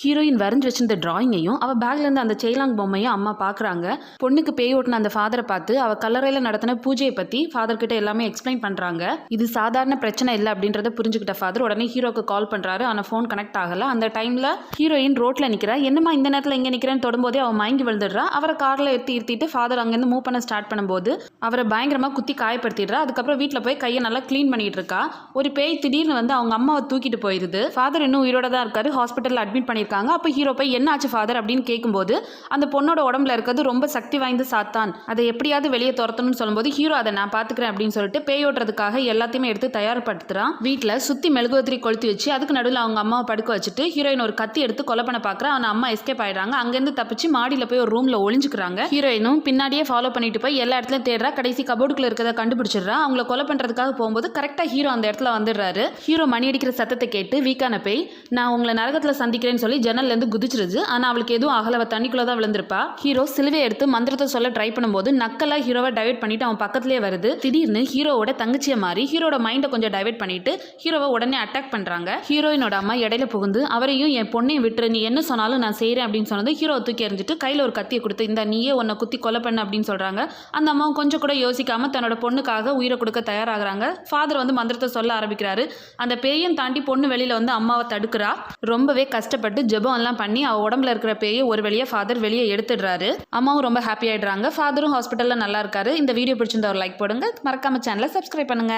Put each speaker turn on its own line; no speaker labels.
Heroine வரைஞ்சி வச்சிருந்த டிராயிங்கையும் அவள் பேக்லேருந்து அந்த செயலாங் பொம்மையும் அம்மா பார்க்குறாங்க. பொண்ணுக்கு பேய் ஓட்டின அந்த ஃபாதரை பார்த்து அவள் கல்லறையில் நடத்தின பூஜையை பற்றி ஃபாதர் கிட்ட எல்லாமே எக்ஸ்பிளைன் பண்ணுறாங்க. இது சாதாரண பிரச்சனை இல்லை அப்படின்றத புரிஞ்சுக்கிட்ட ஃபாதர் உடனே ஹீரோக்கு கால் பண்ணுறாரு. ஆனால் ஃபோன் கனெக்ட் ஆகலை. அந்த டைமில் ஹீரோயின் ரோட்டில் நிற்கிறா. என்னம்மா இந்த நேரத்தில் இங்கே நிற்கிறேன்னு தொடும்போதே அவன் மயங்கி விழுந்துடுறா. அவரை காரில் இருத்திட்டு ஃபாதர் அங்கேருந்து மூவ் பண்ண ஸ்டார்ட் பண்ணும்போது அவரை பயங்கரமாக குத்தி காயப்படுத்திடுறா. அதுக்கப்புறம் வீட்டில் போய் கையை நல்லா க்ளீன் பண்ணிட்டு இருக்கா. ஒரு பேய் திடீர்னு வந்து அவங்க அம்மாவை தூக்கிட்டு போயிடுது. ஃபாதர் இன்னும் உயிரோட தான் இருக்காரு. ஹாஸ்பிட்டலில் அட்மிட் பண்ணியிருக்காங்க. அப்போ ஹீரோ போய் என்ன ஆச்சு ஃபாதர் அப்படின்னு கேட்கும்போது அந்த பொண்ணோட உடம்புல இருக்கிறது ரொம்ப சக்தி வாய்ந்த சாத்தான், அதை எப்படியாவது வெளியே துரத்தணும்னு சொல்லும்போது ஹீரோ அதை நான் பார்த்துக்கிறேன் அப்படின்னு சொல்லிட்டு பேய் ஓட்டுறதுக்காக எல்லாத்தையுமே எடுத்து தயார்படுத்துறான். வீட்டில் சுற்றி மெழுகுவத்திரி கொளுத்தி வச்சு அதுக்கு நடுவில் அவங்க அம்மாவை படுக்க வச்சுட்டு ஹீரோயின் ஒரு கத்தி எடுத்து கொலை பண்ண பார்க்குறான். அவன் அம்மா எஸ்கேப் ஆயிடுறாங்க. அங்கேருந்து தப்பிச்சு மாடியில் போய் ஒரு ரூமில் ஒளிஞ்சுக்கிறாங்க. ஹீரோயினும் பின்னாடியே ஃபாலோ பண்ணிட்டு போய் எல்லா இடத்துலையும் தேடுறா. கடைசி கபோர்டுக்குள்ள இருக்கிறத கண்டுபிடிச்சிடுறா. அவங்கள கொலை பண்ணுறதுக்காக போகும்போது கரெக்டாக ஹீரோ அந்த இடத்துல வந்துடுறாரு. ஹீரோ மணி அடிக்கிற சத்தத்தை கேட்டு வீக்கான பேய் நான் உங்களை நரகத்தில் சந்திக்கிறேன்னு சொல்லி ஜன்னல்லேருந்து குதிச்சிருது. ஆனால் அவளுக்கு எதுவும் அகலவ தண்ணிக்குள்ளே தான் விழுந்திருப்பா. ஹீரோ சிலுவையை எடுத்து மந்திரத்தை சொல்ல ட்ரை பண்ணும்போது நக்கலா ஹீரோவை டைவர்ட் பண்ணிட்டு அவன் பக்கத்துலேயே வருது. திடீர்னு ஹீரோவோட தங்கச்சியை மாறி ஹீரோட மைண்டை கொஞ்சம் டைவர்ட் பண்ணிட்டு ஹீரோவை உடனே அட்டாக் பண்ணுறாங்க. ஹீரோயினோட அம்மா இடையில புகுந்து அவரையும் என் பொண்ணையும் விட்டுரு, நீ என்ன சொன்னாலும் நான் செய்கிறேன் அப்படின்னு சொன்னது ஹீரோவை தூக்கி எறிஞ்சிட்டு கையில் ஒரு கத்தியை கொடுத்து இந்த நீயே உன்னை குத்தி கொலை பண்ண அப்படின்னு சொல்கிறாங்க. அந்த அம்மாவும் கொஞ்சம் கூட யோசிக்காம தன்னோட பொண்ணுக்காக உயிரை கொடுக்க தயாராகிறாங்க. ஃபாதர் வந்து மந்திரத்தை சொல்ல ஆரம்பிக்கிறாரு. அந்த பேயும் தாண்டி பொண்ணு வெளியில் வந்து அம்மாவை தடுக்கிறா. ரொம்பவே கஷ்டப்பட்டு ஜெபம் எல்லாம் பண்ணி அவ உடம்புல இருக்கிற பேயை ஒரு வழியாக ஃபாதர் வெளியே எடுத்துடுறாரு. அம்மாவும் ரொம்ப ஹாப்பி ஆயிடுறாங்க. ஃபாதரும் ஹாஸ்பிட்டலில் நல்லா இருக்காரு. இந்த வீடியோ பிடிச்சிருந்தா ஒரு லைக் போடுங்க. மறக்காம சேனலை சப்ஸ்கிரைப் பண்ணுங்க.